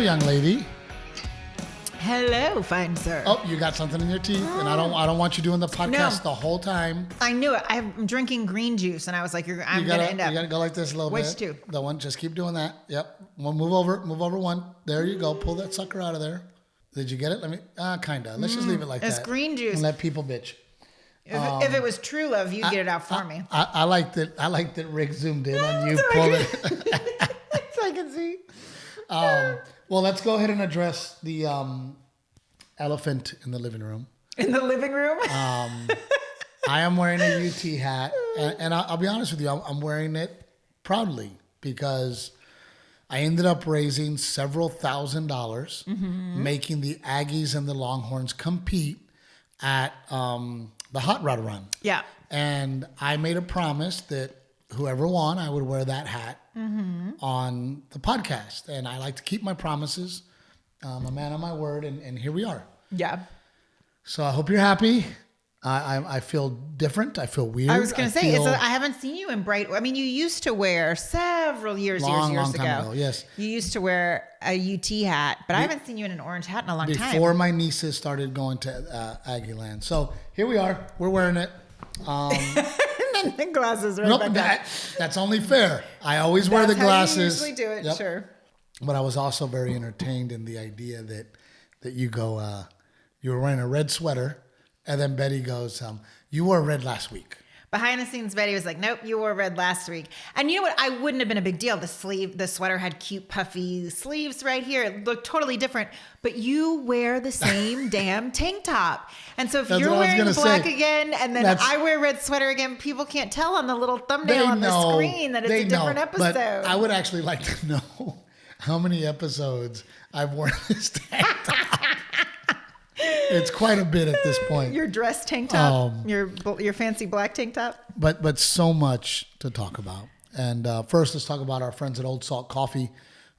young lady. Hello, fine sir. Oh, you got something in your teeth, and I don't want you doing the podcast the whole time. I knew it. I'm drinking green juice, and I was like, I'm going to end up. You got to go like this a little bit. Which two? The one, just keep doing that. Yep. One, move over one. There you go. Pull that sucker out of there. Did you get it? Let me, kind of. Let's just leave it like that. It's green juice. And let people bitch. If it was true love, you'd get it out for me. I like that Rick zoomed in on you. Pull it. So I can see. Well, let's go ahead and address the elephant in the living room. In the living room? I am wearing a UT hat, and I'll be honest with you, I'm wearing it proudly because I ended up raising several $1,000s, making the Aggies and the Longhorns compete at the Hot Rod Run. Yeah. And I made a promise that whoever won, I would wear that hat on the podcast. And I like to keep my promises. I'm a man of my word, and here we are. Yeah. So I hope you're happy. I feel different. I feel weird. I was going to say, I haven't seen you in bright. I mean, you used to wear several years long ago. Time ago. Yes. You used to wear a UT hat, but I haven't seen you in an orange hat in a long time. Before my nieces started going to Aggie Land. So here we are. We're wearing it. And then glasses right nope, back that's only fair. I always wear the glasses. How you usually do it, sure. But I was also very entertained in the idea that you go, you were wearing a red sweater, and then Betty goes, you wore red last week. Behind the scenes, Betty was like, nope, you wore red last week. And you know what? I wouldn't have been a big deal. The sweater had cute puffy sleeves right here. It looked totally different. But you wear the same damn tank top. And so if you're wearing black again, and then I wear red sweater again, people can't tell on the little thumbnail on the screen that it's a different episode. But I would actually like to know how many episodes I've worn this tank top. It's quite a bit at this point. Your dress tank top, your fancy black tank top. But so much to talk about. And first, let's talk about our friends at Old Salt Coffee.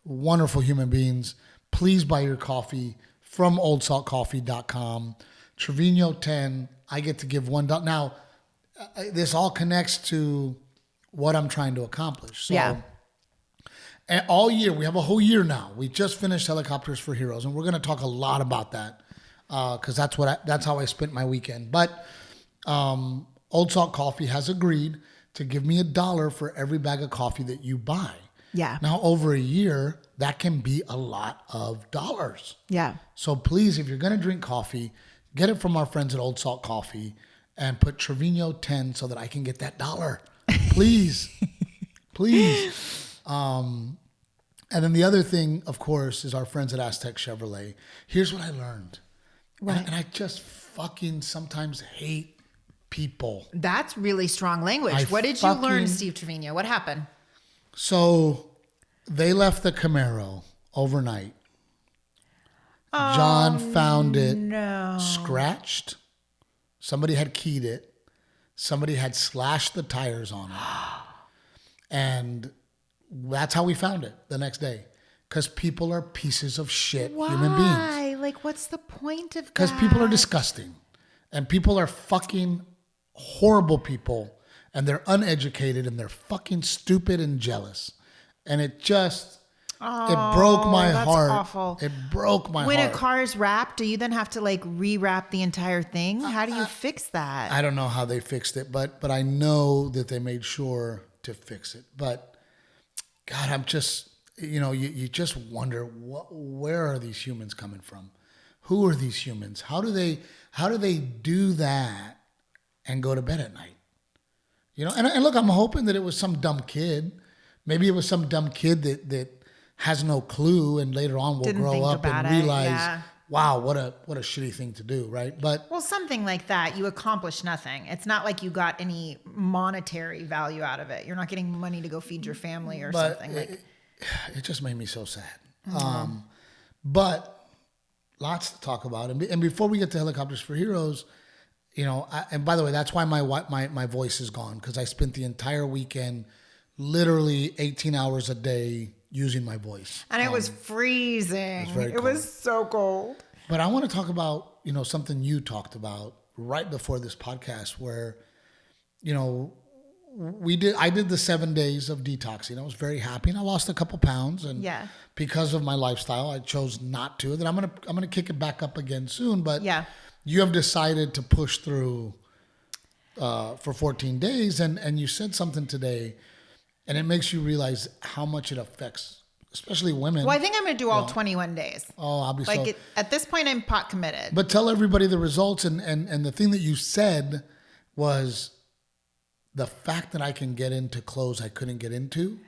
Wonderful human beings. Please buy your coffee from oldsaltcoffee.com. Treviño 10. I get to give $1. Now, this all connects to what I'm trying to accomplish. So, yeah. And all year, we have a whole year now. We just finished Helicopters for Heroes, and we're going to talk a lot about that. Because that's how I spent my weekend. But Old Salt Coffee has agreed to give me $1 for every bag of coffee that you buy. Yeah. Now, over a year, that can be a lot of dollars. Yeah. So please, if you're going to drink coffee, get it from our friends at Old Salt Coffee and put Treviño 10 so that I can get that $1. Please. Please. And then the other thing, of course, is our friends at Aztec Chevrolet. Here's what I learned. Right. And I just fucking sometimes hate people. That's really strong language. What did you learn, Steve Trevino? What happened? So they left the Camaro overnight. John found it scratched. Somebody had keyed it. Somebody had slashed the tires on it. And that's how we found it the next day. Because people are pieces of shit human beings. Like, what's the point of that? Because people are disgusting. And people are fucking horrible people. And they're uneducated. And they're fucking stupid and jealous. And it just... it broke my heart. Awful. It broke my heart. When a car is wrapped, do you then have to like rewrap the entire thing? How do you fix that? I don't know how they fixed it. But I know that they made sure to fix it. But, God, I'm just... You just wonder where are these humans coming from? Who are these humans? How do they do that and go to bed at night? And look, I'm hoping that it was some dumb kid. Maybe it was some dumb kid that has no clue and later on will grow up and realize, wow, what a shitty thing to do, right? But something like that, you accomplish nothing. It's not like you got any monetary value out of it. You're not getting money to go feed your family or something like. It just made me so sad. Mm-hmm. But lots to talk about. And before we get to Helicopters for Heroes, and by the way, that's why my voice is gone, because I spent the entire weekend literally 18 hours a day using my voice. And it was freezing. It was so cold. But I want to talk about, something you talked about right before this podcast where, I did the 7 days of detoxing. I was very happy, and I lost a couple pounds. And because of my lifestyle, I chose not to. Then I'm gonna kick it back up again soon. But you have decided to push through for 14 days, and you said something today, and it makes you realize how much it affects, especially women. Well, I think I'm going to do all 21 days. Oh, I'll be like at this point, I'm pot committed. But tell everybody the results, and the thing that you said was the fact that I can get into clothes I couldn't get into.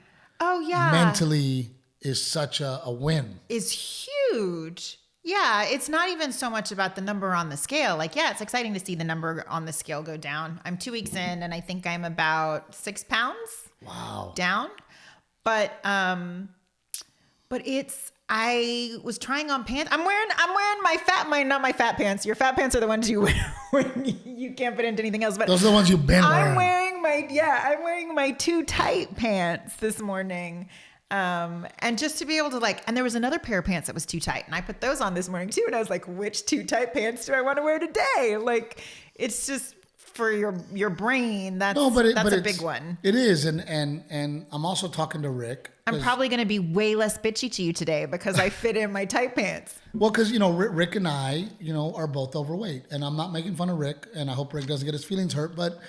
Oh yeah, mentally is such a win. Is huge. Yeah, it's not even so much about the number on the scale. Like, yeah, it's exciting to see the number on the scale go down. I'm 2 weeks in, and I think I'm about 6 pounds. Wow. Down. But I was trying on pants. I'm wearing not my fat pants. Your fat pants are the ones you wear when you can't fit into anything else. But those are the ones you've been wearing. I'm wearing my too tight pants this morning. And just to be able to and there was another pair of pants that was too tight, and I put those on this morning too. And I was like, which too tight pants do I want to wear today? Like, it's just for your brain. That's a big one. It is. And I'm also talking to Rick. I'm probably going to be way less bitchy to you today because I fit in my tight pants. Well, because, Rick and I, are both overweight, and I'm not making fun of Rick, and I hope Rick doesn't get his feelings hurt, but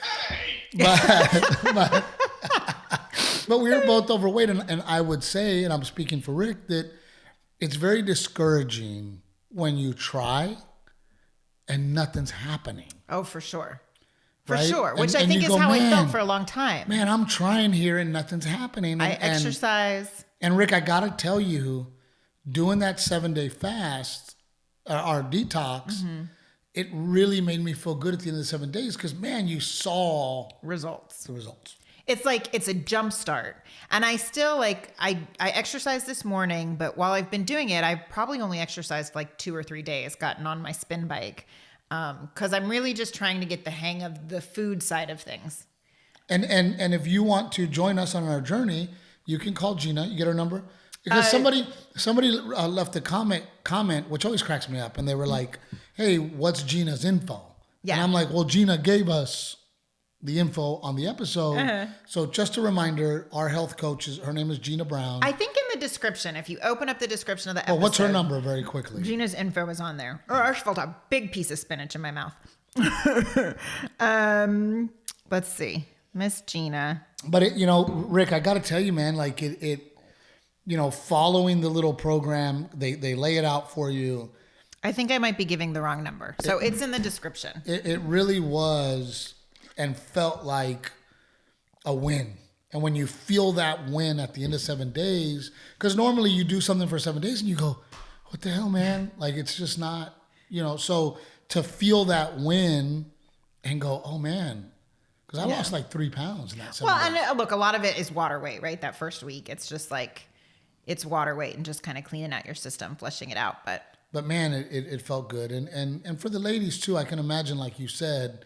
we are both overweight. And I would say, and I'm speaking for Rick, that it's very discouraging when you try and nothing's happening. Oh, for sure. Right? Sure. Which I think is how I felt for a long time. Man, I'm trying here and nothing's happening. I exercise. And Rick, I got to tell you, doing that 7-day fast, our detox, it really made me feel good at the end of the 7 days because, man, you saw the results. It's like, it's a jump start. And I still I exercised this morning, but while I've been doing it, I've probably only exercised 2 or 3 days, gotten on my spin bike. Cause I'm really just trying to get the hang of the food side of things. And if you want to join us on our journey, you can call Gina. You get her number? Because somebody left a comment, which always cracks me up. And they were like, hey, what's Gina's info? Yeah. And I'm like, well, Gina gave us the info on the episode. So just a reminder, our health coach, her name is Gina Brown. I think in the description, if you open up the description of the episode. Well, what's her number very quickly? Gina's info is on there. Or I just felt a big piece of spinach in my mouth. Let's see. Miss Gina. But Rick, I got to tell you, man, following the little program, they lay it out for you. I think I might be giving the wrong number. So it's in the description. It really was and felt like a win. And when you feel that win at the end of 7 days, because normally you do something for 7 days and you go, what the hell, man? It's just not, so to feel that win and go, oh man, because I lost 3 pounds in that 7 days. Well, and look, a lot of it is water weight, right? That first week, it's just it's water weight and just kind of cleaning out your system, flushing it out. But man, it felt good. And for the ladies too, I can imagine, like you said,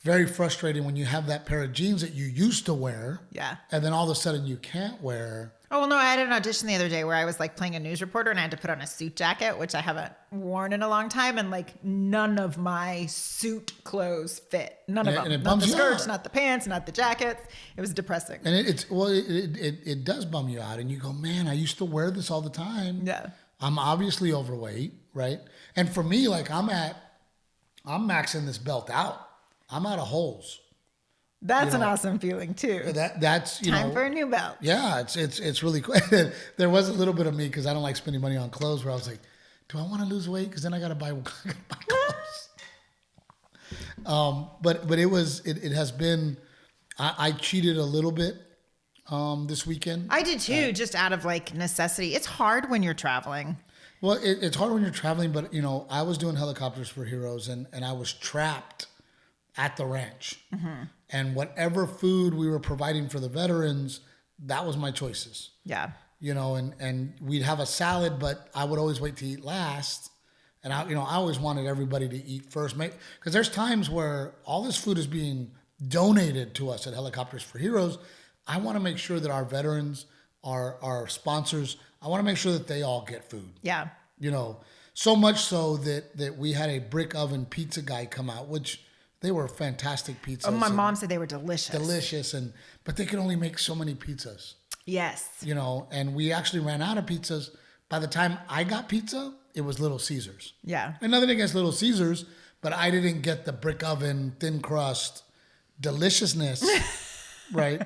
very frustrating when you have that pair of jeans that you used to wear. Yeah. And then all of a sudden you can't wear. Oh, well, no, I had an audition the other day where I was playing a news reporter and I had to put on a suit jacket, which I haven't worn in a long time. And none of my suit clothes fit. None of them. And not the skirts, not the pants, not the jackets. It was depressing. And it does bum you out. And you go, man, I used to wear this all the time. Yeah. I'm obviously overweight, right? And for me, I'm maxing this belt out. I'm out of holes. That's an awesome feeling too. That's time for a new belt. Yeah, it's really cool. There was a little bit of me because I don't like spending money on clothes where I was like, do I want to lose weight? Because then I got to buy clothes. But it has been. I cheated a little bit this weekend. I did too, just out of necessity. It's hard when you're traveling. Well, it's hard when you're traveling, but I was doing Helicopters for Heroes and I was trapped at the ranch. Mm-hmm. And whatever food we were providing for the veterans, that was my choices. Yeah. And we'd have a salad, but I would always wait to eat last. And I always wanted everybody to eat first. Because there's times where all this food is being donated to us at Helicopters for Heroes. I want to make sure that our veterans, our sponsors, I want to make sure that they all get food. Yeah. So much so that we had a brick oven pizza guy come out, which They were fantastic pizzas. Oh, my mom said they were delicious. Delicious, but they could only make so many pizzas. Yes. You know, and we actually ran out of pizzas. By the time I got pizza, it was Little Caesars. Yeah. And nothing against Little Caesars, but I didn't get the brick oven, thin crust deliciousness, right?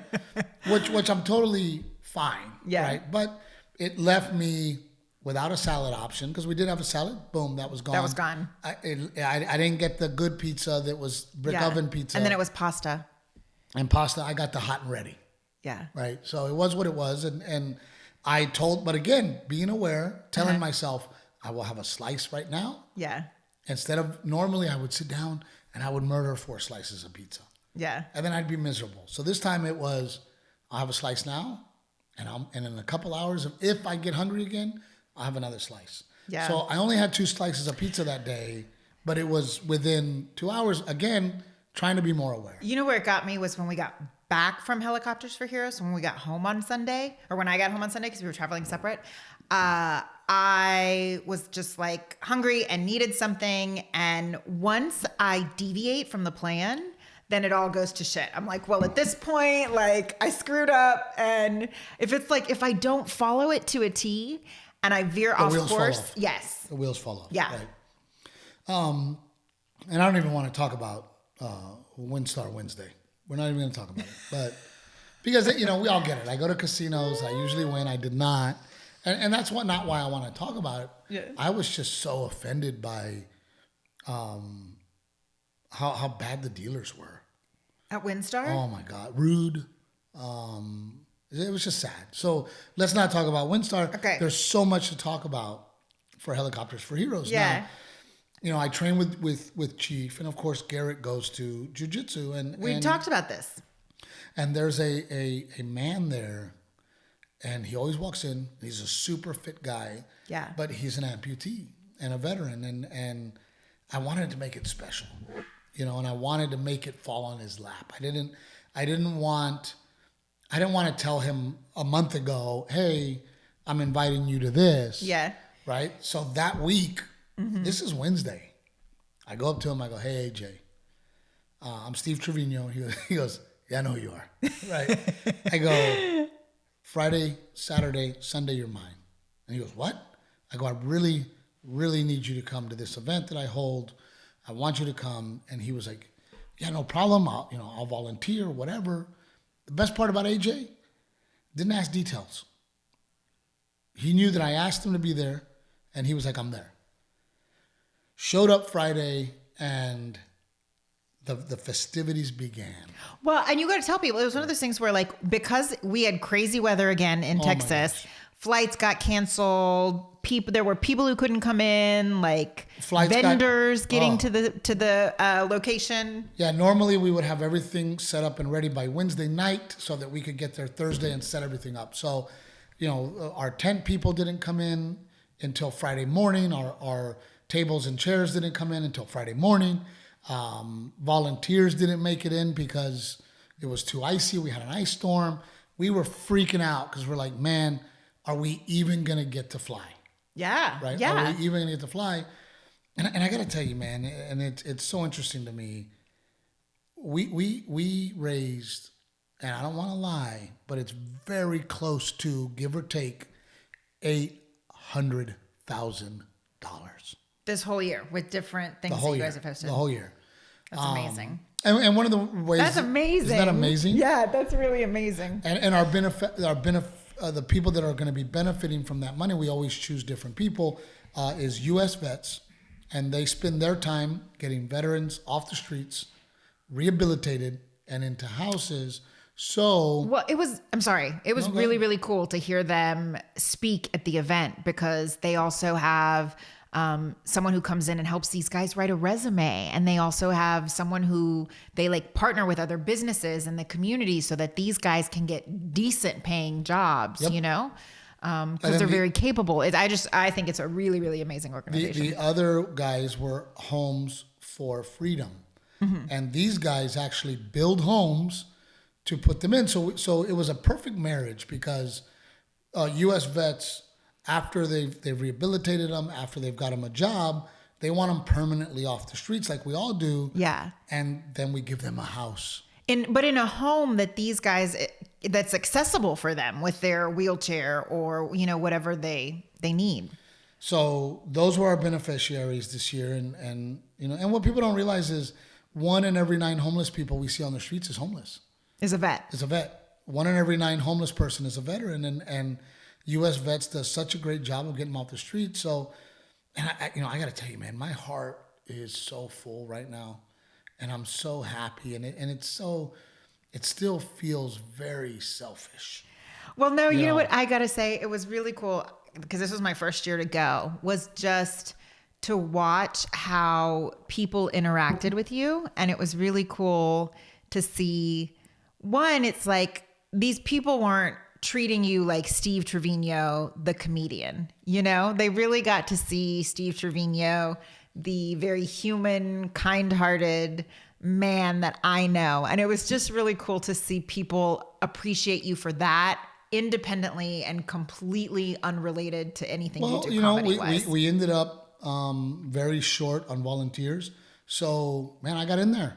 Which I'm totally fine, right? But it left me without a salad option, because we did have a salad. Boom, that was gone. That was gone. I didn't get the good pizza that was brick oven pizza. And then it was pasta. And pasta, I got the hot and ready. Yeah. Right. So it was what it was. And I told, but again, being aware, telling myself, I will have a slice right now. Yeah. Instead of, normally I would sit down and I would murder 4 slices of pizza. Yeah. And then I'd be miserable. So this time it was, I'll have a slice now. And in a couple hours, if I get hungry again, I'll have another slice. Yeah. So I only had 2 slices of pizza that day, but it was within 2 hours, again, trying to be more aware. You know where it got me was when we got back from Helicopters for Heroes, when we got home on Sunday, or when I got home on Sunday, because we were traveling separate. I was just like hungry and needed something. And once I deviate from the plan, then it all goes to shit. I'm like, well, at this point, like I screwed up. And if it's like, if I don't follow it to a T and I veer off course, yes. The wheels fall off. Yeah. Right. And I don't even want to talk about WinStar Wednesday. We're not even going to talk about it. But because, you know, we all get it. I go to casinos. I usually win. I did not. And that's not why I want to talk about it. Yeah. I was just so offended by how bad the dealers were. At WinStar? Oh, my God. Rude. It was just sad. So let's not talk about WinStar. Okay. There's so much to talk about for Helicopters for Heroes. Yeah. Now, you know, I train with Chief, and of course Garrett goes to jiu-jitsu. And we talked about this. And there's a man there, and he always walks in. He's a super fit guy. Yeah. But he's an amputee and a veteran, and I wanted to make it special, you know, and I wanted to make it fall on his lap. I didn't want to tell him a month ago, hey, I'm inviting you to this. Yeah. Right. So that week, this is Wednesday. I go up to him. I go, hey, AJ, I'm Steve Trevino. He goes, yeah, I know who you are. Right. I go, Friday, Saturday, Sunday, you're mine. And he goes, what? I go, I really, really need you to come to this event that I hold. I want you to come. And he was like, yeah, no problem. I'll volunteer, whatever. The best part about AJ, didn't ask details. He knew that I asked him to be there, and he was like, I'm there. Showed up Friday, and the festivities began. Well, and you got to tell people, it was one of those things where, like, because we had crazy weather again in Texas, flights got canceled. There were people who couldn't come in, like vendors getting to the location. Yeah, normally we would have everything set up and ready by Wednesday night so that we could get there Thursday and set everything up. So, you know, our tent people didn't come in until Friday morning. Our tables and chairs didn't come in until Friday morning. Volunteers didn't make it in because it was too icy. We had an ice storm. We were freaking out because we're like, man, are we even going to get to fly? Yeah. Right? Yeah. Are we even going to get to fly? And I got to tell you, man, and it's so interesting to me. We raised, and I don't want to lie, but it's very close to, give or take, $800,000. This whole year with different things that you guys have hosted. The whole year. That's amazing. And one of the ways... That's amazing. Isn't that amazing? Yeah, that's really amazing. And our benefit, the people that are going to be benefiting from that money, we always choose different people, is U.S. vets. And they spend their time getting veterans off the streets, rehabilitated, and into houses. So... Well, it was really, really cool to hear them speak at the event, because they also have... someone who comes in and helps these guys write a resume. And they also have someone who they like partner with other businesses in the community so that these guys can get decent paying jobs, you know, because they're very capable. I think it's a really, really amazing organization. The other guys were Homes for Freedom. Mm-hmm. And these guys actually build homes to put them in. So it was a perfect marriage, because U.S. vets, after they've rehabilitated them, after they've got them a job, They want them permanently off the streets like we all do. Yeah. And then we give them a house. But in a home that these guys, that's accessible for them with their wheelchair or, whatever they need. So those were our beneficiaries this year. And what people don't realize is 1 in every 9 homeless people we see on the streets is homeless. Is a vet. 1 in every 9 homeless person is a veteran. And U.S. Vets does such a great job of getting them off the street. So, and I got to tell you, man, my heart is so full right now. And I'm so happy. And it still feels very selfish. Well, no, you know what I got to say? It was really cool because this was my first year to go, was just to watch how people interacted with you. And it was really cool to see, one, it's like these people weren't treating you like Steve Trevino, the comedian. They really got to see Steve Trevino, the very human, kind-hearted man that I know. And it was just really cool to see people appreciate you for that, independently and completely unrelated to anything you do comedy-wise. We ended up very short on volunteers. So, man, I got in there.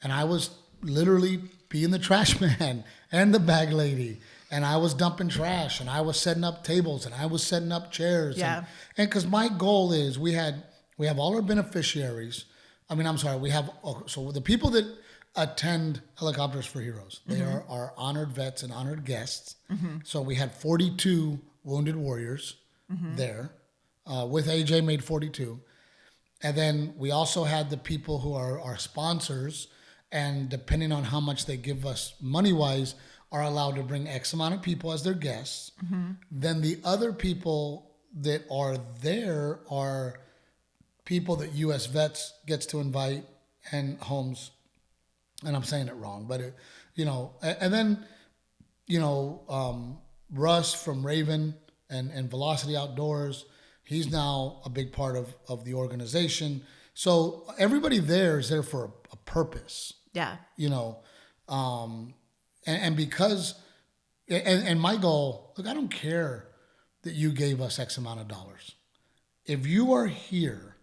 And I was literally being the trash man and the bag lady. And I was dumping trash. And I was setting up tables. And I was setting up chairs. Yeah. And because my goal is we have all our beneficiaries. We have, so the people that attend Helicopters for Heroes, they are our honored vets and honored guests. Mm-hmm. So we had 42 wounded warriors there. With AJ made 42. And then we also had the people who are our sponsors, and depending on how much they give us money-wise, are allowed to bring X amount of people as their guests. Mm-hmm. Then the other people that are there are people that U.S. Vets gets to invite, and homes, and I'm saying it wrong, but and then, Russ from Raven and Velocity Outdoors, he's now a big part of the organization. So everybody there is there for a purpose. Yeah. And because, and my goal, look, I don't care that you gave us X amount of dollars. If you are here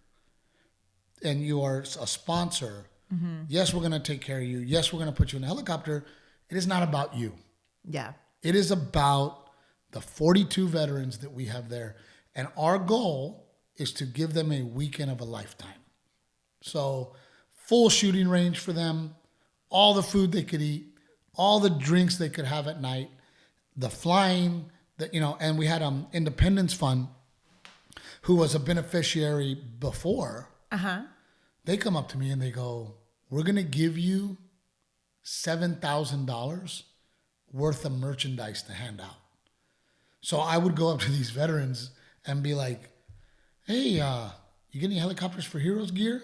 and you are a sponsor, yes, we're going to take care of you. Yes, we're going to put you in a helicopter. It is not about you. Yeah. It is about the 42 veterans that we have there. And our goal is to give them a weekend of a lifetime. So full shooting range for them, all the food they could eat, all the drinks they could have at night, the flying, and we had Independence Fund, who was a beneficiary before. They come up to me and they go, we're going to give you $7,000 worth of merchandise to hand out. So I would go up to these veterans and be like, hey, you get any Helicopters for Heroes gear?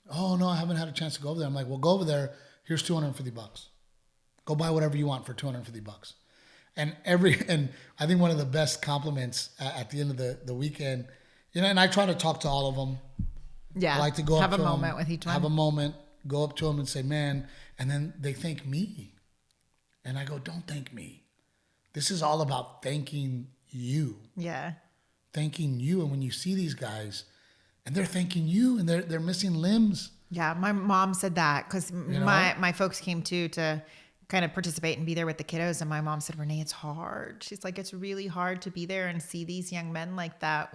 Oh, no, I haven't had a chance to go over there. I'm like, well, go over there. Here's $250. Go buy whatever you want for $250. And I think one of the best compliments at the end of the weekend, and I try to talk to all of them. Yeah. I like to go have up to a them, moment with each one. have a moment, go up to them and say, man, and then they thank me. And I go, don't thank me. This is all about thanking you. Yeah. Thanking you. And when you see these guys and they're thanking you and they're missing limbs. Yeah. My mom said that because my folks came too to kind of participate and be there with the kiddos. And my mom said, Renae, it's hard. She's like, it's really hard to be there and see these young men like that,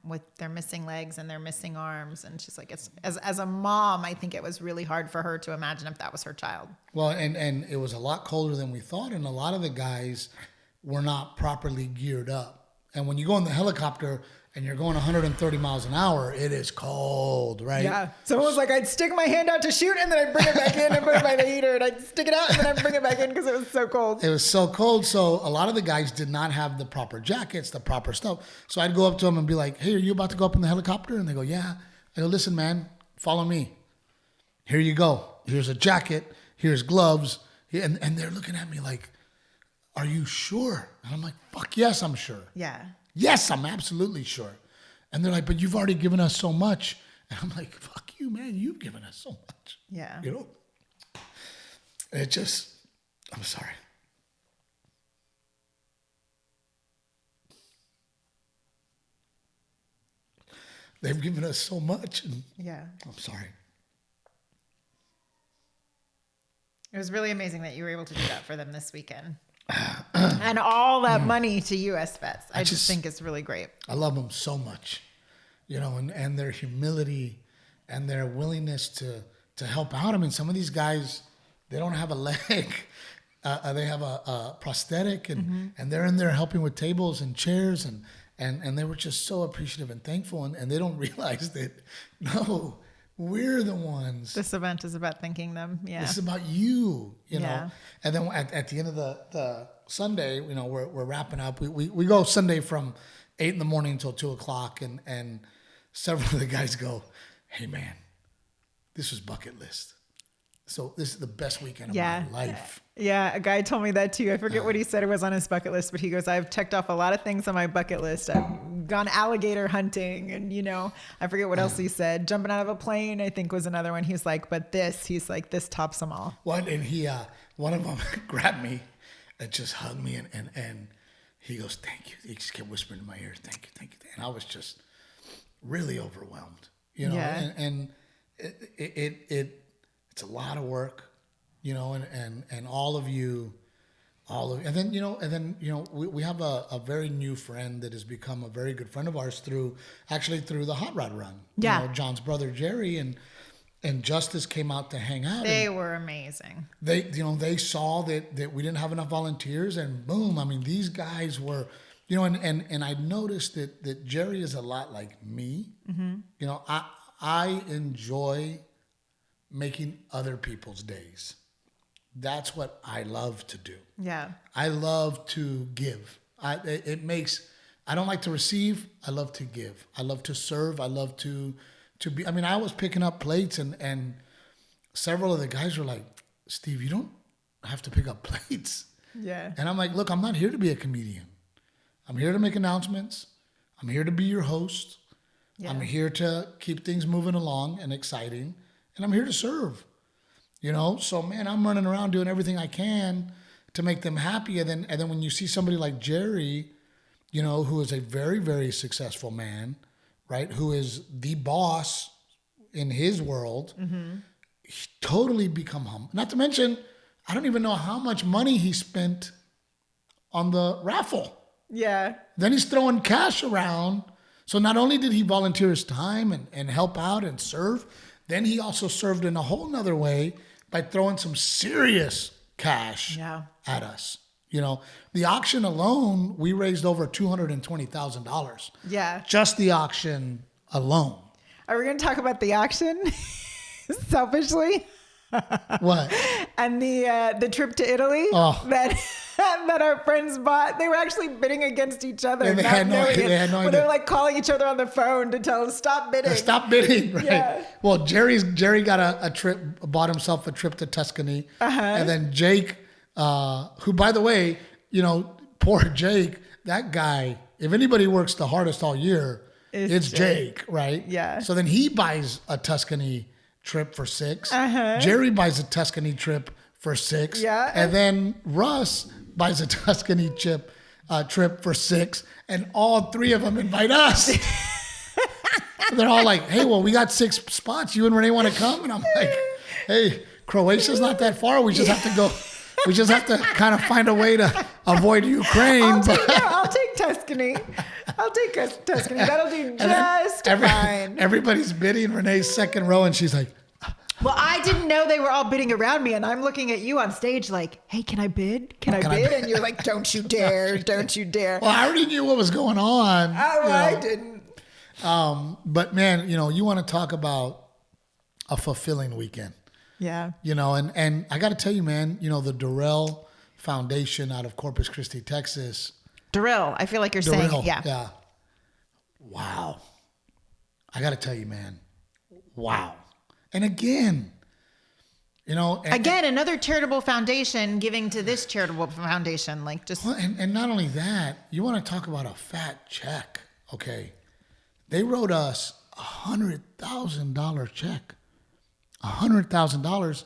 with their missing legs and their missing arms. And she's like, it's as a mom, I think it was really hard for her to imagine if that was her child. Well, and it was a lot colder than we thought. And a lot of the guys were not properly geared up. And when you go in the helicopter and you're going 130 miles an hour, it is cold, right? Yeah. Someone was like, I'd stick my hand out to shoot and then I'd bring it back in and put it by the heater, and I'd stick it out and then I'd bring it back in because it was so cold. It was so cold. So a lot of the guys did not have the proper jackets, the proper stuff. So I'd go up to them and be like, hey, are you about to go up in the helicopter? And they go, yeah. I go, listen, man, follow me. Here you go. Here's a jacket. Here's gloves. And they're looking at me like, are you sure? And I'm like, fuck yes, I'm sure. Yeah. Yes, I'm absolutely sure. And they're like, but you've already given us so much. And I'm like, fuck you, man. You've given us so much. Yeah. It just, I'm sorry. they've given us so much. And Yeah. I'm sorry. It was really amazing that you were able to do that for them this weekend. And all that money to US Vets. I just think it's really great. I love them so much, and their humility and their willingness to help out. I mean, some of these guys, they don't have a leg. They have a prosthetic, and they're in there helping with tables and chairs, and they were just so appreciative and thankful, and they don't realize that, no, we're the ones. This event is about thanking them. Yeah. This is about you, you know. Yeah. And then at the end of the Sunday, we're wrapping up. We go Sunday from 8 a.m. until 2:00, and several of the guys go, "Hey man, this was bucket list. So this is the best weekend of my life." Yeah, a guy told me that too. I forget what he said it was on his bucket list, but he goes, "I've checked off a lot of things on my bucket list. I've gone alligator hunting, and I forget what else he said. Jumping out of a plane, I think, was another one." He's like, "But this tops them all." What? And he, one of them grabbed me and just hugged me, and he goes, "Thank you." He just kept whispering in my ear, "Thank you, thank you." And I was just really overwhelmed, Yeah. and it's a lot of work, and all of you, and then we have a very new friend that has become a very good friend of ours through the hot rod run. Yeah. John's brother Jerry and Justice came out to hang out. They were amazing. They saw that we didn't have enough volunteers, and boom, I mean, these guys were, and I noticed that Jerry is a lot like me. Mm-hmm. I enjoy making other people's days. That's what I love to do. Yeah. I love to give. I don't like to receive. I love to give. I love to serve. I love to be. I mean, I was picking up plates, and several of the guys were like, "Steve, you don't have to pick up plates." Yeah. And I'm like, "Look, I'm not here to be a comedian. I'm here to make announcements. I'm here to be your host. Yeah. I'm here to keep things moving along and exciting, and I'm here to serve." So man, I'm running around doing everything I can to make them happy. And then when you see somebody like Jerry, who is a very, very successful man, right? Who is the boss in his world, he totally become humble. Not to mention, I don't even know how much money he spent on the raffle. Yeah. Then he's throwing cash around. So not only did he volunteer his time and help out and serve, then he also served in a whole nother way by throwing some serious cash at us. The auction alone, we raised over $220,000. Yeah. Just the auction alone. Are we going to talk about the auction? Selfishly? What? And the trip to Italy that our friends bought. They were actually bidding against each other. And they had no idea. They were like calling each other on the phone to tell them stop bidding. Stop bidding, right? Yeah. Well, Jerry got a trip, bought himself a trip to Tuscany. And then Jake, who, by the way, poor Jake, that guy, if anybody works the hardest all year, it's Jake, right? Yeah. So then he buys a Tuscany trip for $6. Jerry buys a Tuscany trip for $6. Yeah. And then Russ buys a Tuscany trip for $6. And all three of them invite us. They're all like, "Hey, well, we got 6 spots. You and Renae want to come?" And I'm like, "Hey, Croatia's not that far. We just have to go. We just have to kind of find a way to avoid Ukraine." I'll take Tuscany. I'll take Tuscany. That'll do just fine. Everybody's bidding. Renee's second row, and she's like, "Well, I didn't know they were all bidding around me, and I'm looking at you on stage like, hey, can I bid? Can I bid? And you're like, don't you dare, don't you dare." Well, I already knew what was going on. I didn't. But man, you want to talk about a fulfilling weekend. Yeah. And I got to tell you, man, the Durrell Foundation out of Corpus Christi, Texas. Durrell. I feel like you're saying it. Yeah. Yeah. Wow. I got to tell you, man. Wow. And again, another charitable foundation giving to this charitable foundation, like just. Well, and not only that, you want to talk about a fat check. Okay. They wrote us $100,000 check. $100,000.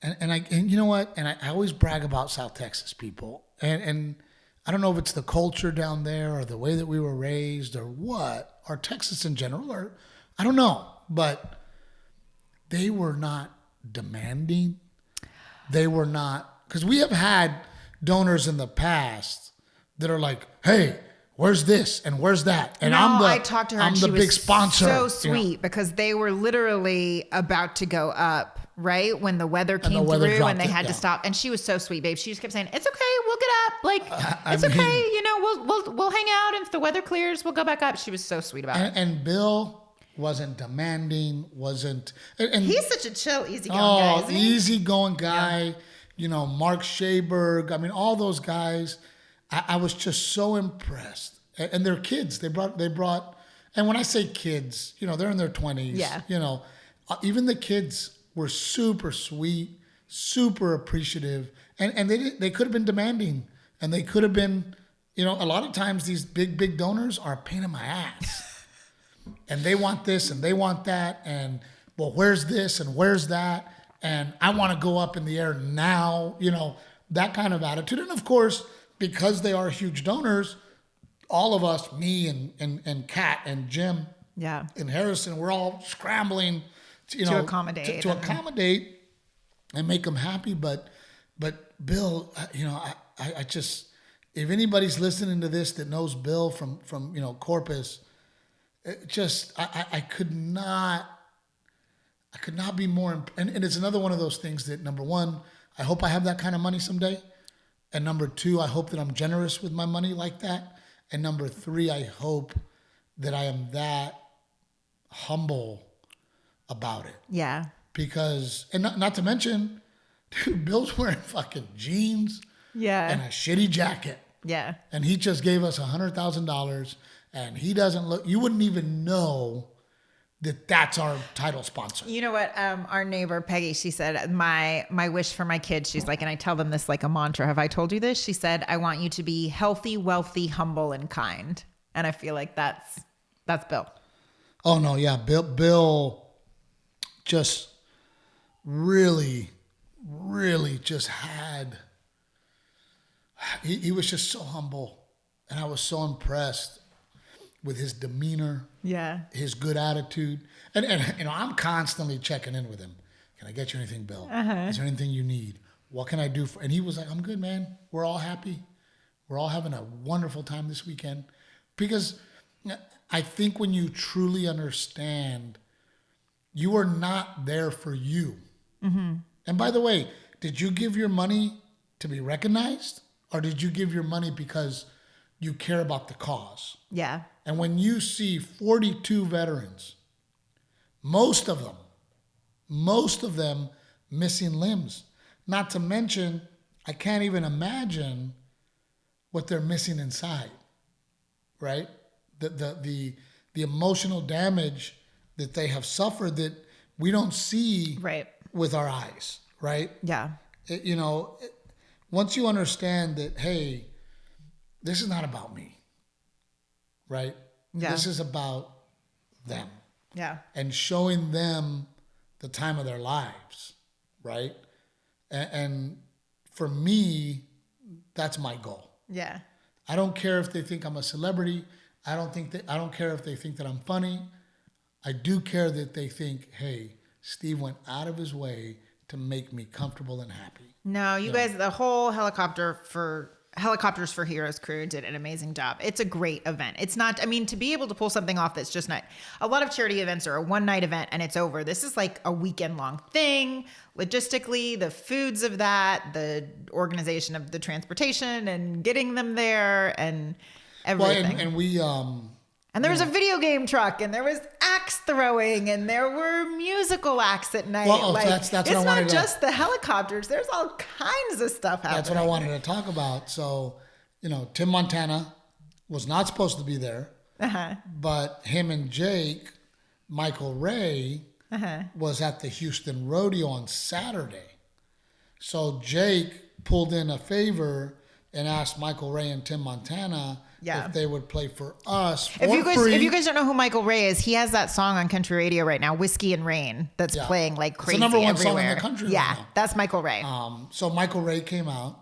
And you know what? And I always brag about South Texas people. And I don't know if it's the culture down there or the way that we were raised or what, or Texas in general, or I don't know, but they were not demanding. They were not, because we have had donors in the past that are like, hey, where's this and where's that? And I talked to her. I'm and the she big was sponsor. So sweet because they were literally about to go up. Right when the weather came through and they had to stop, and she was so sweet, babe. She just kept saying, "It's okay, we'll get up. Like it's okay, you know, we'll hang out, and if the weather clears, we'll go back up." She was so sweet about it. And Bill wasn't demanding, wasn't. And he's such a chill, easygoing guy. Isn't he? Easygoing guy. Yeah. You know, Mark Shaberg. I mean, all those guys. I was just so impressed. And their kids. They brought. And when I say kids, you know, they're in their 20s. Yeah. You know, even the kids were super sweet, super appreciative, and they could have been demanding, and they could have been, you know, a lot of times these big donors are a pain in my ass, and they want this and they want that, and well, where's this and where's that, and I want to go up in the air now, you know, that kind of attitude. And of course, because they are huge donors, all of us, me and Kat and Jim, and Harrison, we're all scrambling. To accommodate and make them happy. But Bill, you know, I just, if anybody's listening to this that knows Bill from you know, Corpus, I could not be more, and it's another one of those things that, number one, I hope I have that kind of money someday. And number two, I hope that I'm generous with my money like that. And number three, I hope that I am that humble about it. Yeah. Because, and not to mention, dude, Bill's wearing fucking jeans. Yeah. And a shitty jacket. Yeah. And he just gave us $100,000, and he doesn't look, you wouldn't even know that that's our title sponsor. You know what? Our neighbor, Peggy, she said, my wish for my kids, she's like, and I tell them this like a mantra. Have I told you this? She said, I want you to be healthy, wealthy, humble, and kind. And I feel like that's Bill. Oh no. Yeah. Bill just really just had, he was just so humble, and I was so impressed with his demeanor, his good attitude, and you know, I'm constantly checking in with him. Can I get you anything, Bill? Is there anything you need? What can I do for? And he was like, I'm good, man. We're all happy. We're all having a wonderful time this weekend, because I think when you truly understand, you are not there for you. Mm-hmm. And by the way, did you give your money to be recognized, or did you give your money because you care about the cause? Yeah. And when you see 42 veterans, most of them missing limbs, not to mention, I can't even imagine what they're missing inside, right? The emotional damage that they have suffered that we don't see with our eyes, right? Yeah. You know, once you understand that, hey, this is not about me, right? Yeah. This is about them. Yeah. And showing them the time of their lives, right? And for me, that's my goal. Yeah. I don't care if they think I'm a celebrity. I don't care if they think that I'm funny. I do care that they think, hey, Steve went out of his way to make me comfortable and happy. No, you guys, the whole Helicopters for Heroes crew did an amazing job. It's a great event. It's not, I mean, to be able to pull something off that's just not, a lot of charity events are a one-night event and it's over. This is like a weekend-long thing. Logistically, the foods of that, the organization of the transportation and getting them there and everything. Well, and we... And there was a video game truck, and there was axe throwing, and there were musical acts at night. Well, that's what I wanted to... It's not just the helicopters. There's all kinds of stuff happening. That's what I wanted to talk about. So, you know, Tim Montana was not supposed to be there, but him and Jake, Michael Ray, was at the Houston Rodeo on Saturday. So Jake pulled in a favor and asked Michael Ray and Tim Montana if they would play for us for free. If you guys don't know who Michael Ray is, he has that song on country radio right now, Whiskey and Rain, that's playing like crazy everywhere. It's the number one song in the country right now. That's Michael Ray. So Michael Ray came out,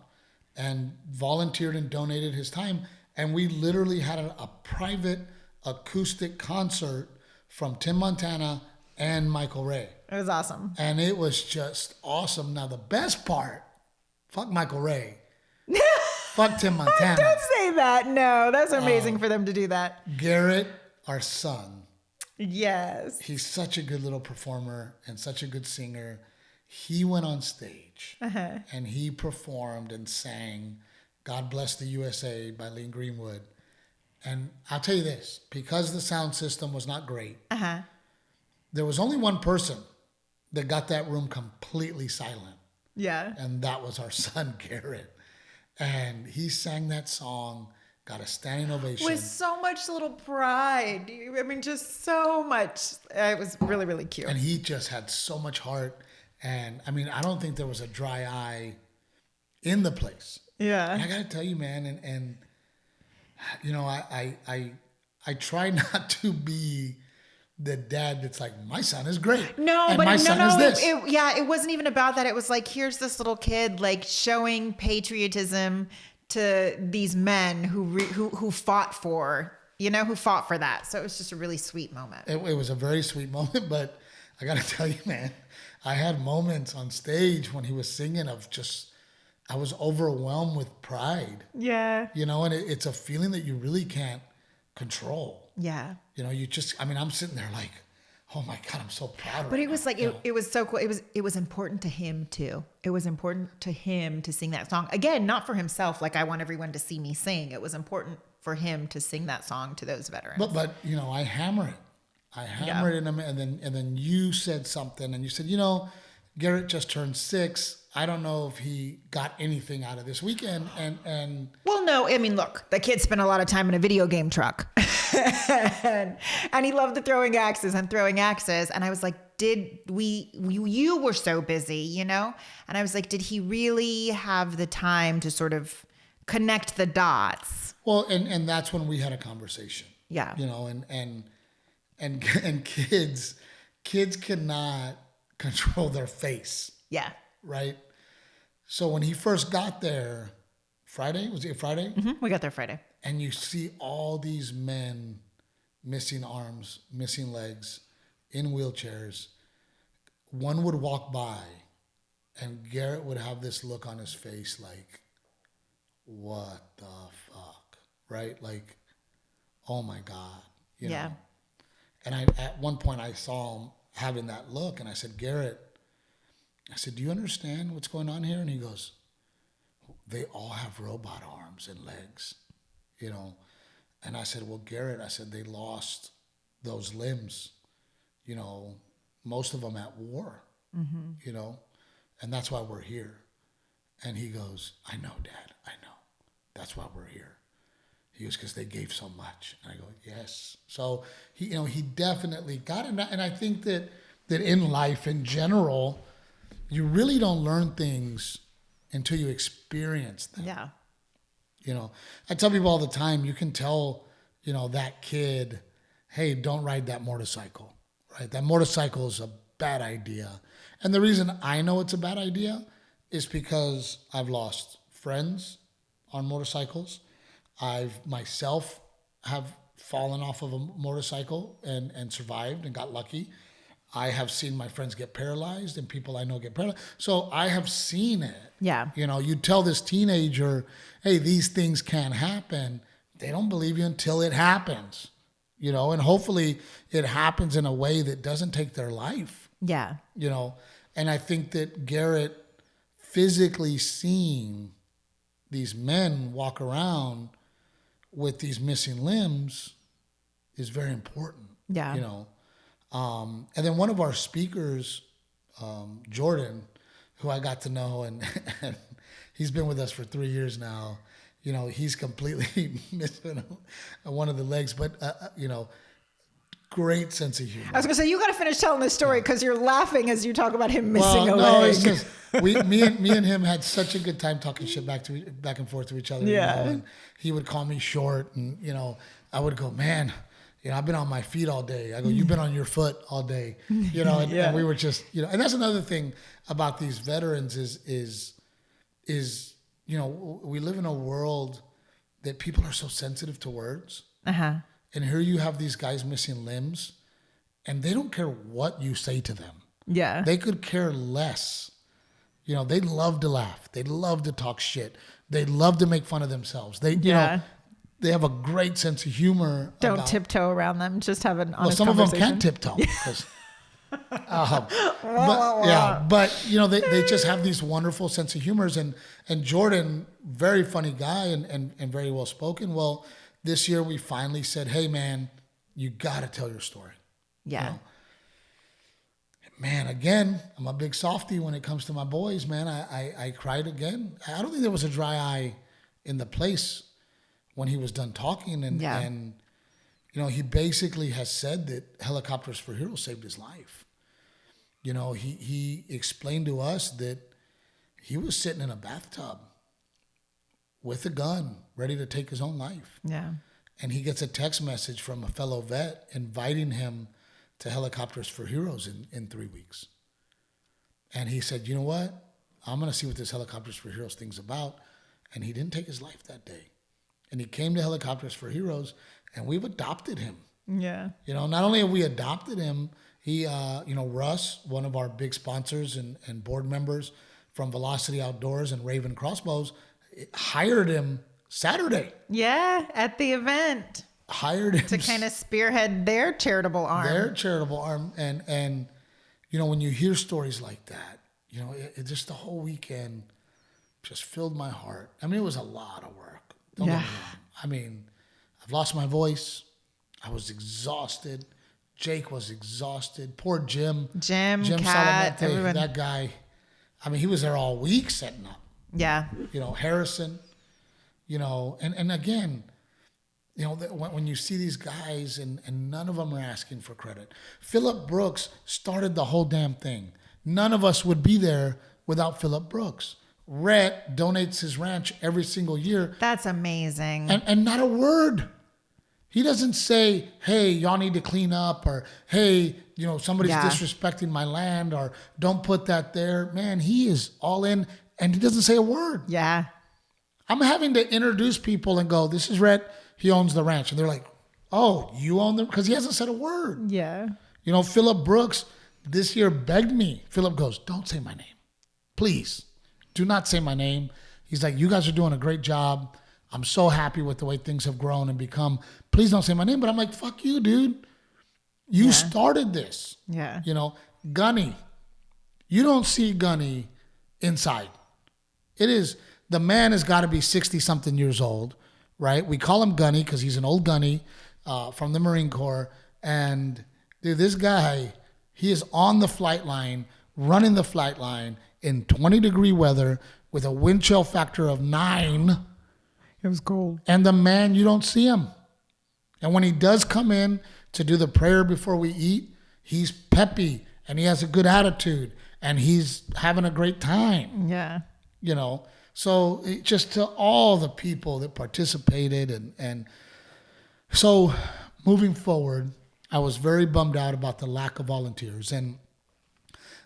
and volunteered and donated his time. And we literally had a private acoustic concert from Tim Montana and Michael Ray. It was awesome. And it was just awesome. Now, the best part, fuck Michael Ray. Fuck Tim Montana. Don't say that. No, that's amazing for them to do that. Garrett, our son. Yes. He's such a good little performer and such a good singer. He went on stage and he performed and sang God Bless the USA by Lee Greenwood. And I'll tell you this, because the sound system was not great, there was only one person that got that room completely silent. Yeah. And that was our son, Garrett. And he sang that song, got a standing ovation. With so much little pride. I mean, just so much. It was really, really cute. And he just had so much heart. And I mean, I don't think there was a dry eye in the place. Yeah. And I got to tell you, man, and you know, I try not to be the dad that's like, my son is great. No, and but my son is this. It wasn't even about that. It was like, here's this little kid like showing patriotism to these men who fought for, who fought for that. So it was just a really sweet moment. It was a very sweet moment, but I got to tell you, man, I had moments on stage when he was singing of just, I was overwhelmed with pride. Yeah. And it's a feeling that you really can't control. Yeah. I'm sitting there like, oh my God, I'm so proud of him. But it was like, it was so cool. It was important to him too. It was important to him to sing that song. Again, not for himself. Like I want everyone to see me sing. It was important for him to sing that song to those veterans. But I hammer it. I hammer it in him. And then you said something and you said, Garrett just turned 6. I don't know if he got anything out of this weekend. And well, no, I mean, look, the kid spent a lot of time in a video game truck and he loved the throwing axes. And I was like, you were so busy, And I was like, did he really have the time to sort of connect the dots? Well, and that's when we had a conversation. Yeah. And kids cannot control their face. Yeah. Right. So when he first got there, Friday, was it Friday? Mm-hmm. We got there Friday. And you see all these men missing arms, missing legs, in wheelchairs. One would walk by and Garrett would have this look on his face like, what the fuck? Right? Like, oh my God. You know? And at one point I saw him having that look and I said, Garrett, I said, do you understand what's going on here? And he goes, they all have robot arms and legs, And I said, well, Garrett, I said, they lost those limbs, most of them at war, and that's why we're here. And he goes, I know, Dad, I know. That's why we're here. He goes, because they gave so much. And I go, yes. So he definitely got it. And I think that in life in general, you really don't learn things until you experience them. Yeah. I tell people all the time, you can tell, that kid, hey, don't ride that motorcycle, right? That motorcycle is a bad idea. And the reason I know it's a bad idea is because I've lost friends on motorcycles. I've myself have fallen off of a motorcycle and survived and got lucky. I have seen my friends get paralyzed and people I know get paralyzed. So I have seen it. Yeah. You tell this teenager, hey, these things can happen. They don't believe you until it happens, and hopefully it happens in a way that doesn't take their life. Yeah. And I think that Garrett physically seeing these men walk around with these missing limbs is very important. Yeah. And then one of our speakers, Jordan, who I got to know, and he's been with us for 3 years now. He's completely missing one of the legs, but great sense of humor. I was gonna say you got to finish telling this story because you're laughing as you talk about him missing a leg. No, it's just me and him had such a good time talking shit back and forth to each other. Yeah. And he would call me short, and I would go, man. I've been on my feet all day. I go, you've been on your foot all day, and we were just, and that's another thing about these veterans is we live in a world that people are so sensitive to words. Uh-huh. And here you have these guys missing limbs, and they don't care what you say to them. Yeah. They could care less. They love to laugh. They love to talk shit. They love to make fun of themselves. They have a great sense of humor. Don't tiptoe around them. Just have an honest some of them conversation. can't tiptoe. But they just have these wonderful sense of humors. And Jordan, very funny guy and very well spoken. Well, this year we finally said, hey, man, you got to tell your story. Yeah. Man, again, I'm a big softie when it comes to my boys, man. I cried again. I don't think there was a dry eye in the place when he was done talking. And he basically has said that Helicopters for Heroes saved his life. He explained to us that he was sitting in a bathtub with a gun, ready to take his own life. Yeah. And he gets a text message from a fellow vet inviting him to Helicopters for Heroes in 3 weeks. And he said, you know what? I'm going to see what this Helicopters for Heroes thing's about. And he didn't take his life that day. And he came to Helicopters for Heroes, and we've adopted him. Yeah. Not only have we adopted him, he, Russ, one of our big sponsors and board members from Velocity Outdoors and Raven Crossbows, hired him Saturday. Yeah, at the event. Hired him to kind of spearhead their charitable arm. And when you hear stories like that, it just the whole weekend just filled my heart. I mean, it was a lot of work. Don't get me wrong. I mean, I've lost my voice. I was exhausted. Jake was exhausted. Poor Jim. Kat, Salamanca, everyone. that guy. I mean, he was there all week setting up. Yeah. Harrison, and again, when you see these guys and none of them are asking for credit. Phillip Brooks started the whole damn thing. None of us would be there without Phillip Brooks. Rhett donates his ranch every single year. That's amazing. And not a word. He doesn't say, hey, y'all need to clean up, or hey, somebody's disrespecting my land, or don't put that there. Man, he is all in, and he doesn't say a word. Yeah. I'm having to introduce people and go, this is Rhett. He owns the ranch. And they're like, oh, you own them? Because he hasn't said a word. Yeah. Phillip Brooks this year begged me. Phillip goes, don't say my name. Please, do not say my name. He's like, you guys are doing a great job. I'm so happy with the way things have grown and become. Please don't say my name. But I'm like, fuck you, dude. You started this. Yeah. Gunny. You don't see Gunny inside. The man has got to be 60-something years old. Right? We call him Gunny because he's an old Gunny from the Marine Corps. And dude, this guy, he is on the flight line, running the flight line in 20-degree weather with a wind chill factor of 9. It was cold. And the man, you don't see him. And when he does come in to do the prayer before we eat, he's peppy and he has a good attitude and he's having a great time. Yeah. So just to all the people that participated and so moving forward, I was very bummed out about the lack of volunteers. And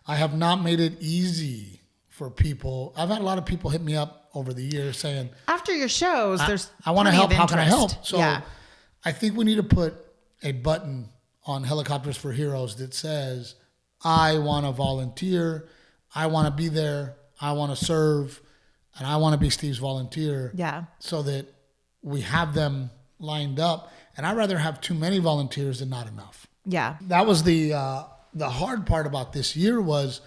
I have not made it easy for people. I've had a lot of people hit me up over the years saying, after your shows, I want to help. How can I help? So yeah. I think we need to put a button on Helicopters for Heroes that says, I want to volunteer. I want to be there. I want to serve. And I want to be Steve's volunteer. Yeah. So that we have them lined up. And I'd rather have too many volunteers than not enough. Yeah. That was the hard part about this year was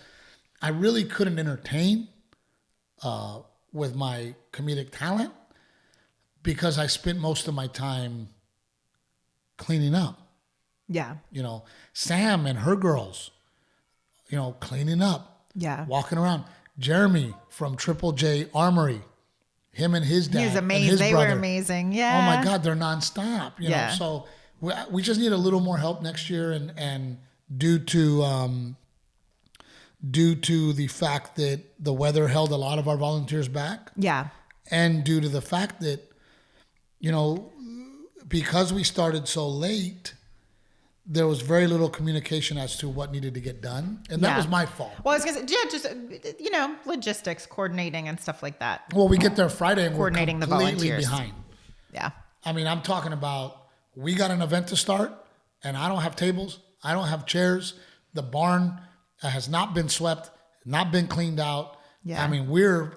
I really couldn't entertain with my comedic talent because I spent most of my time cleaning up. Yeah. Sam and her girls, cleaning up. Yeah. Walking around. Jeremy from Triple J Armory, him and his dad. He was amazing. And his they brother. were amazing. Yeah. Oh my God, they're nonstop. Yeah. So we just need a little more help next year, and due to the fact that the weather held a lot of our volunteers back. Yeah. And due to the fact that, because we started so late, there was very little communication as to what needed to get done. And that was my fault. Well, I was going to say, yeah, just, logistics, coordinating and stuff like that. Well, we get there Friday and Coordinating we're the completely volunteers. behind. Yeah. I mean, I'm talking about, we got an event to start and I don't have tables. I don't have chairs. The barn has not been swept, not been cleaned out. Yeah. I mean, we're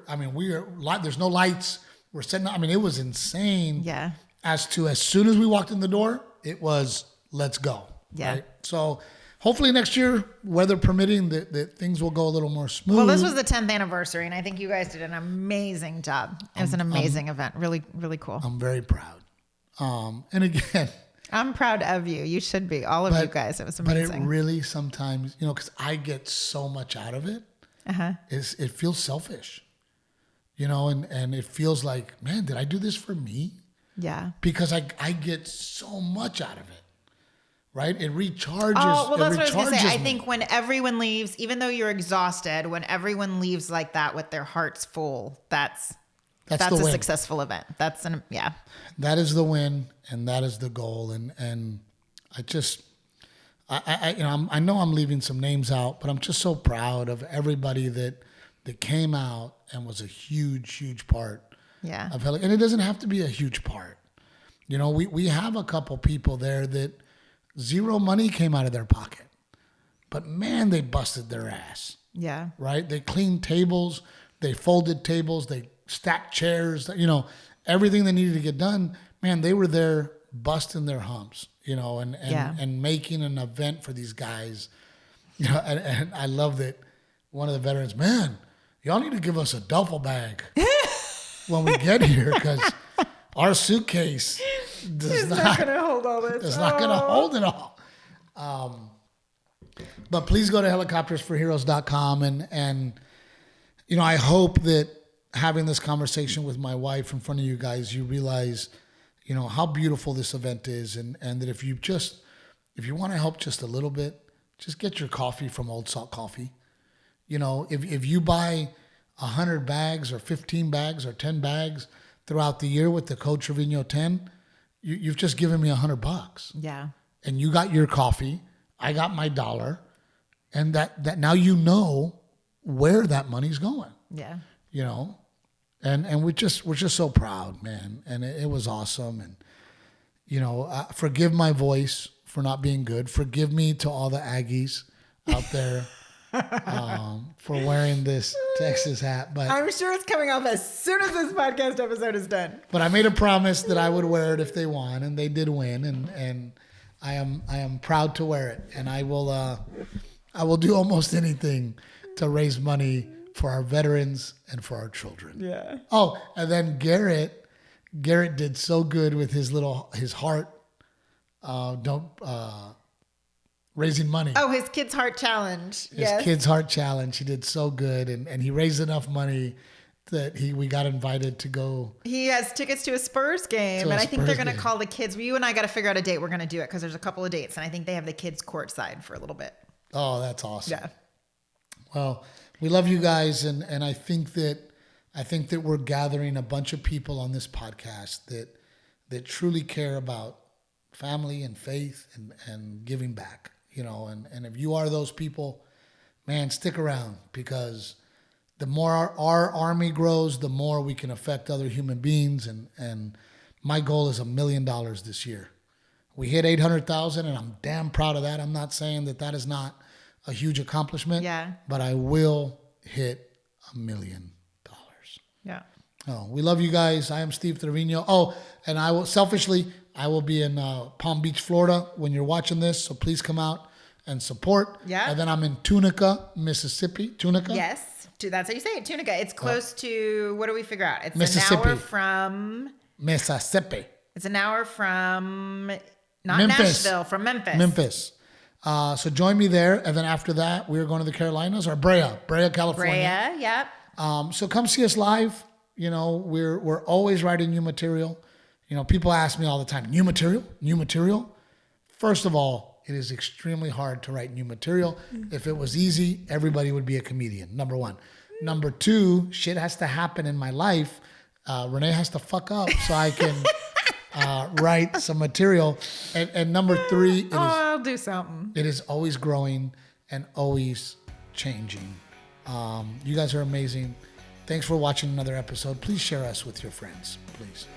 there's no lights. We're setting up. I mean, it was insane. Yeah. As soon as we walked in the door, it was, let's go. Yeah. Right? So hopefully next year, weather permitting, that things will go a little more smooth. Well, this was the 10th anniversary, and I think you guys did an amazing job. It was an amazing event. Really, really cool. I'm very proud. And again, I'm proud of you. You should be. All of you guys. It was amazing. But it really sometimes, because I get so much out of it, it feels selfish, and it feels like, man, did I do this for me? Yeah. Because I get so much out of it, right? It recharges. Oh, well, that's what I was going to say. I me. think when everyone leaves, even though you're exhausted, when everyone leaves like that with their hearts full, that's a win. successful event. That is the win, and that is the goal. And I just, I know I'm leaving some names out, but I'm just so proud of everybody that came out and was a huge, huge part. Yeah. And it doesn't have to be a huge part. We have a couple people there that zero money came out of their pocket, but man, they busted their ass. Yeah. Right? They cleaned tables, they folded tables, they stacked chairs, everything that needed to get done. Man, they were there busting their humps, and making an event for these guys. And I love that one of the veterans, man, y'all need to give us a duffel bag when we get here, because our suitcase is not going to hold all this. It's not going to hold it all. But please go to helicoptersforheroes.com and I hope that having this conversation with my wife in front of you guys, you realize, how beautiful this event is, and that if you want to help just a little bit, just get your coffee from Old Salt Coffee. If you buy 100 bags or 15 bags or 10 bags throughout the year with the code Treviño 10, you've just given me $100. Yeah. And you got your coffee, I got my $1, and that now where that money's going. Yeah. And we're just so proud, man. And it was awesome. And forgive my voice for not being good. Forgive me to all the Aggies out there. For wearing this Texas hat, but I'm sure it's coming off as soon as this podcast episode is done. But I made a promise that I would wear it if they won, and they did win, and I am proud to wear it, and I will do almost anything to raise money for our veterans and for our children. Yeah. Oh, and then Garrett did so good with his heart. Raising money. Oh, his Kids Heart Challenge. His Kids Heart Challenge. He did so good, and he raised enough money that we got invited to go. He has tickets to a Spurs game, and I think they're going to call the kids. You and I got to figure out a date. We're going to do it because there's a couple of dates, and I think they have the kids courtside for a little bit. Oh, that's awesome. Yeah. Well, we love you guys, and I think that we're gathering a bunch of people on this podcast that truly care about family and faith and giving back. And if you are those people, man, stick around, because the more our army grows, the more we can affect other human beings. And my goal is $1 million this year. We hit 800,000, and I'm damn proud of that. I'm not saying that is not a huge accomplishment, but I will hit $1 million. Yeah. Oh, we love you guys. I am Steve Trevino. Oh, and I will be in Palm Beach, Florida when you're watching this. So please come out and support. Yeah. And then I'm in Tunica, Mississippi. Tunica? Yes. That's how you say it. Tunica. It's close to, what do we figure out? It's Mississippi. an hour from Mississippi. It's an hour from, not Memphis. Nashville, from Memphis. Memphis. So join me there. And then after that, we're going to the Carolinas, or Brea, California. Brea, yep. So come see us live. We're always writing new material. People ask me all the time, new material. First of all, it is extremely hard to write new material. If it was easy, everybody would be a comedian, number one. Number two, shit has to happen in my life. Renae has to fuck up so I write some material. And number 3, I'll do something. it is always growing and always changing. You guys are amazing. Thanks for watching another episode. Please share us with your friends, please.